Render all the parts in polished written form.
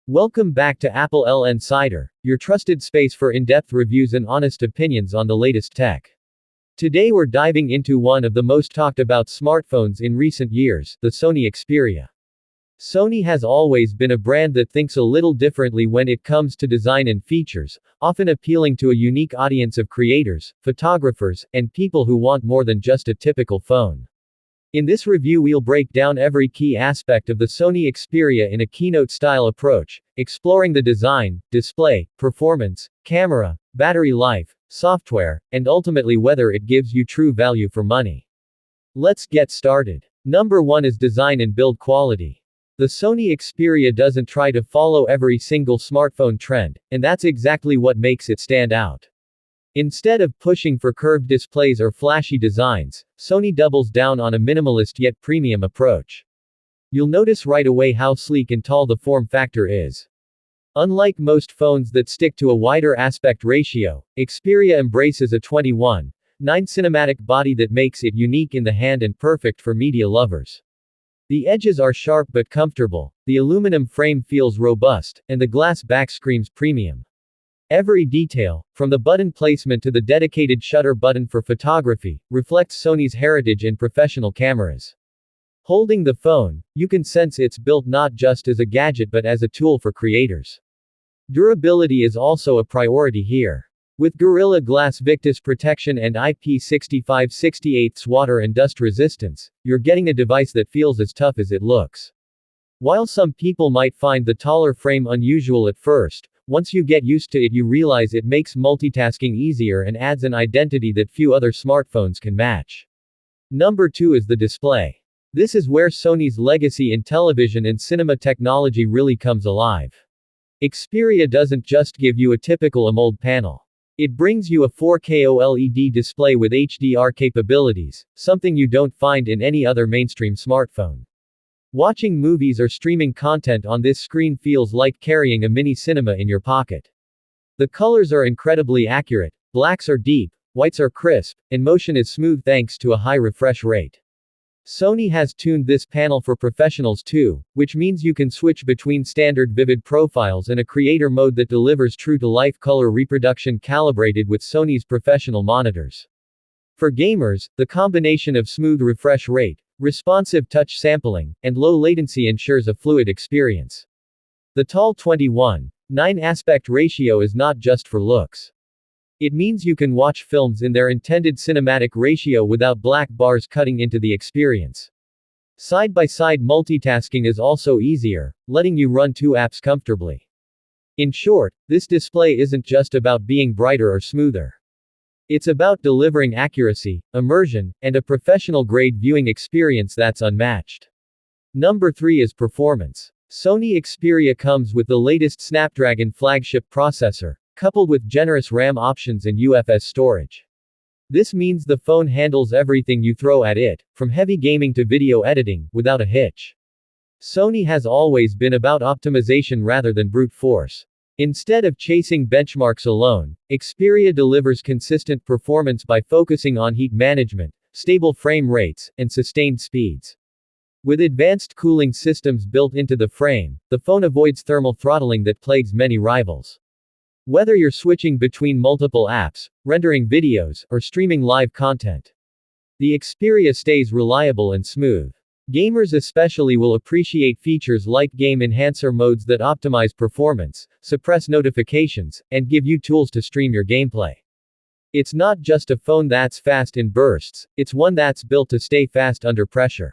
Welcome back to applelnsider, your trusted space for in-depth reviews and honest opinions on the latest tech. Today we're diving into one of the most talked about smartphones in recent years, the Sony Xperia. Sony has always been a brand that thinks a little differently when it comes to design and features, often appealing to a unique audience of creators, photographers, and people who want more than just a typical phone. In this review we'll break down every key aspect of the Sony Xperia in a keynote-style approach, exploring the design, display, performance, camera, battery life, software, and ultimately whether it gives you true value for money. Let's get started. Number 1 is design and build quality. The Sony Xperia doesn't try to follow every single smartphone trend, and that's exactly what makes it stand out. Instead of pushing for curved displays or flashy designs, Sony doubles down on a minimalist yet premium approach. You'll notice right away how sleek and tall the form factor is. Unlike most phones that stick to a wider aspect ratio, Xperia embraces a 21:9 cinematic body that makes it unique in the hand and perfect for media lovers. The edges are sharp but comfortable, the aluminum frame feels robust, and the glass back screams premium. Every detail, from the button placement to the dedicated shutter button for photography, reflects Sony's heritage in professional cameras. Holding the phone, you can sense it's built not just as a gadget but as a tool for creators. Durability is also a priority here. With Gorilla Glass Victus protection and IP65/68 water and dust resistance, you're getting a device that feels as tough as it looks. While some people might find the taller frame unusual at first, once you get used to it you realize it makes multitasking easier and adds an identity that few other smartphones can match. Number 2 is the display. This is where Sony's legacy in television and cinema technology really comes alive. Xperia doesn't just give you a typical AMOLED panel. It brings you a 4K OLED display with HDR capabilities, something you don't find in any other mainstream smartphone. Watching movies or streaming content on this screen feels like carrying a mini cinema in your pocket. The colors are incredibly accurate, blacks are deep, whites are crisp, and motion is smooth thanks to a high refresh rate. Sony has tuned this panel for professionals too, which means you can switch between standard vivid profiles and a creator mode that delivers true-to-life color reproduction calibrated with Sony's professional monitors. For gamers, the combination of smooth refresh rate, responsive touch sampling, and low latency ensures a fluid experience. The tall 21:9 aspect ratio is not just for looks. It means you can watch films in their intended cinematic ratio without black bars cutting into the experience. Side-by-side multitasking is also easier, letting you run 2 apps comfortably. In short, this display isn't just about being brighter or smoother. It's about delivering accuracy, immersion, and a professional-grade viewing experience that's unmatched. Number 3 is performance. Sony Xperia comes with the latest Snapdragon flagship processor, coupled with generous RAM options and UFS storage. This means the phone handles everything you throw at it, from heavy gaming to video editing, without a hitch. Sony has always been about optimization rather than brute force. Instead of chasing benchmarks alone, Xperia delivers consistent performance by focusing on heat management, stable frame rates, and sustained speeds. With advanced cooling systems built into the frame, the phone avoids thermal throttling that plagues many rivals. Whether you're switching between multiple apps, rendering videos, or streaming live content, the Xperia stays reliable and smooth. Gamers especially will appreciate features like game enhancer modes that optimize performance, suppress notifications, and give you tools to stream your gameplay. It's not just a phone that's fast in bursts, it's one that's built to stay fast under pressure.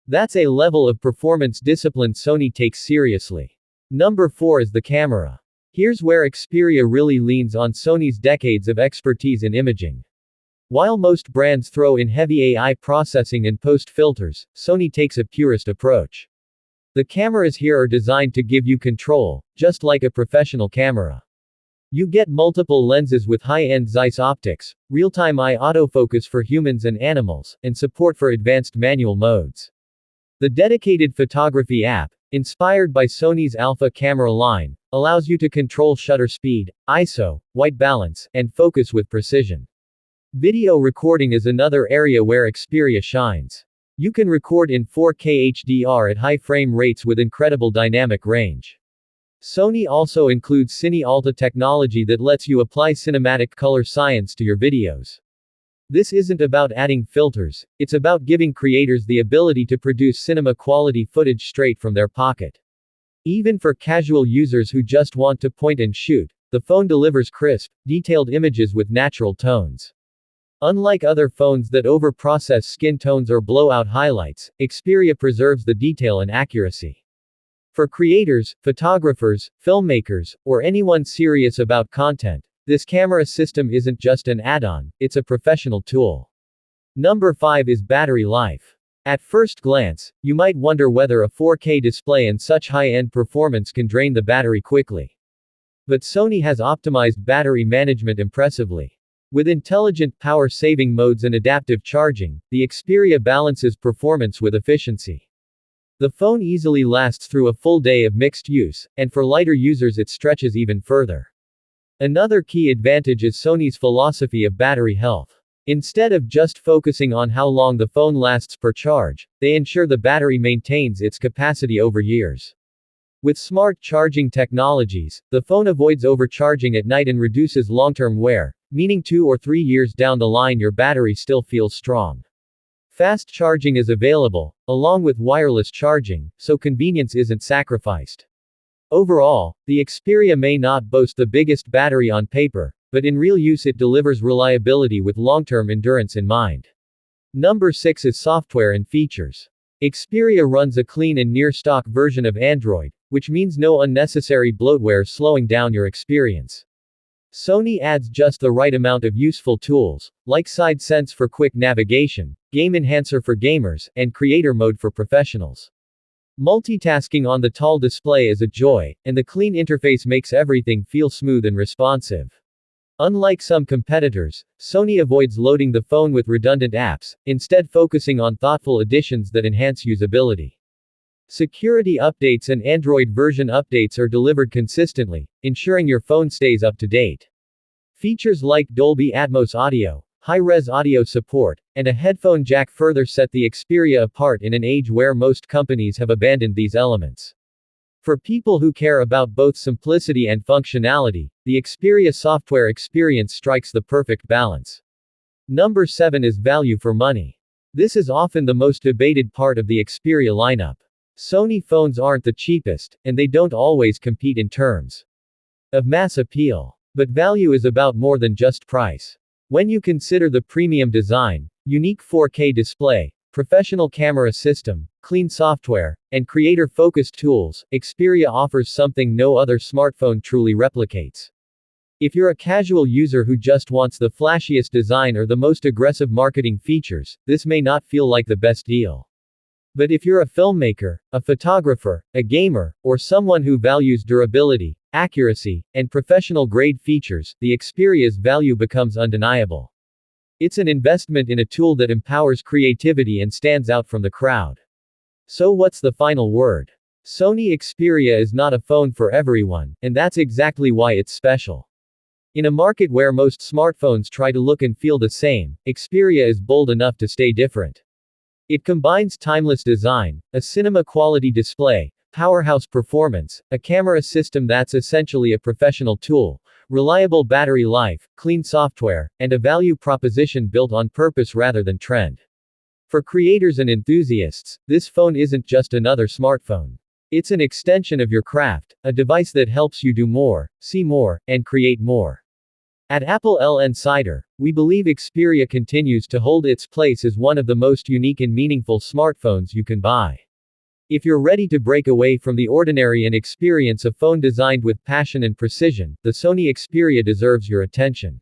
That's a level of performance discipline Sony takes seriously. Number 4 is the camera. Here's where Xperia really leans on Sony's decades of expertise in imaging. While most brands throw in heavy AI processing and post filters, Sony takes a purist approach. The cameras here are designed to give you control, just like a professional camera. You get multiple lenses with high-end Zeiss optics, real-time eye autofocus for humans and animals, and support for advanced manual modes. The dedicated photography app, inspired by Sony's Alpha camera line, allows you to control shutter speed, ISO, white balance, and focus with precision. Video recording is another area where Xperia shines. You can record in 4K HDR at high frame rates with incredible dynamic range. Sony also includes Cine Alta technology that lets you apply cinematic color science to your videos. This isn't about adding filters, it's about giving creators the ability to produce cinema-quality footage straight from their pocket. Even for casual users who just want to point and shoot, the phone delivers crisp, detailed images with natural tones. Unlike other phones that over-process skin tones or blow out highlights, Xperia preserves the detail and accuracy. For creators, photographers, filmmakers, or anyone serious about content, this camera system isn't just an add-on, it's a professional tool. Number 5 is battery life. At first glance, you might wonder whether a 4K display and such high-end performance can drain the battery quickly. But Sony has optimized battery management impressively. With intelligent power-saving modes and adaptive charging, the Xperia balances performance with efficiency. The phone easily lasts through a full day of mixed use, and for lighter users it stretches even further. Another key advantage is Sony's philosophy of battery health. Instead of just focusing on how long the phone lasts per charge, they ensure the battery maintains its capacity over years. With smart charging technologies, the phone avoids overcharging at night and reduces long-term wear, meaning 2 or 3 years down the line your battery still feels strong. Fast charging is available, along with wireless charging, so convenience isn't sacrificed. Overall, the Xperia may not boast the biggest battery on paper, but in real use it delivers reliability with long-term endurance in mind. Number 6 is software and features. Xperia runs a clean and near-stock version of Android, which means no unnecessary bloatware slowing down your experience. Sony adds just the right amount of useful tools, like Side Sense for quick navigation, Game Enhancer for gamers, and Creator Mode for professionals. Multitasking on the tall display is a joy, and the clean interface makes everything feel smooth and responsive. Unlike some competitors, Sony avoids loading the phone with redundant apps, instead focusing on thoughtful additions that enhance usability. Security updates and Android version updates are delivered consistently, ensuring your phone stays up to date. Features like Dolby Atmos audio, high-res audio support, and a headphone jack further set the Xperia apart in an age where most companies have abandoned these elements. For people who care about both simplicity and functionality, the Xperia software experience strikes the perfect balance. Number 7 is value for money. This is often the most debated part of the Xperia lineup. Sony phones aren't the cheapest, and they don't always compete in terms of mass appeal. But value is about more than just price. When you consider the premium design, unique 4K display, professional camera system, clean software, and creator-focused tools, Xperia offers something no other smartphone truly replicates. If you're a casual user who just wants the flashiest design or the most aggressive marketing features, this may not feel like the best deal. But if you're a filmmaker, a photographer, a gamer, or someone who values durability, accuracy, and professional-grade features, the Xperia's value becomes undeniable. It's an investment in a tool that empowers creativity and stands out from the crowd. So what's the final word? Sony Xperia is not a phone for everyone, and that's exactly why it's special. In a market where most smartphones try to look and feel the same, Xperia is bold enough to stay different. It combines timeless design, a cinema-quality display, powerhouse performance, a camera system that's essentially a professional tool, reliable battery life, clean software, and a value proposition built on purpose rather than trend. For creators and enthusiasts, this phone isn't just another smartphone. It's an extension of your craft, a device that helps you do more, see more, and create more. At applelnsider, we believe Xperia continues to hold its place as one of the most unique and meaningful smartphones you can buy. If you're ready to break away from the ordinary and experience a phone designed with passion and precision, the Sony Xperia deserves your attention.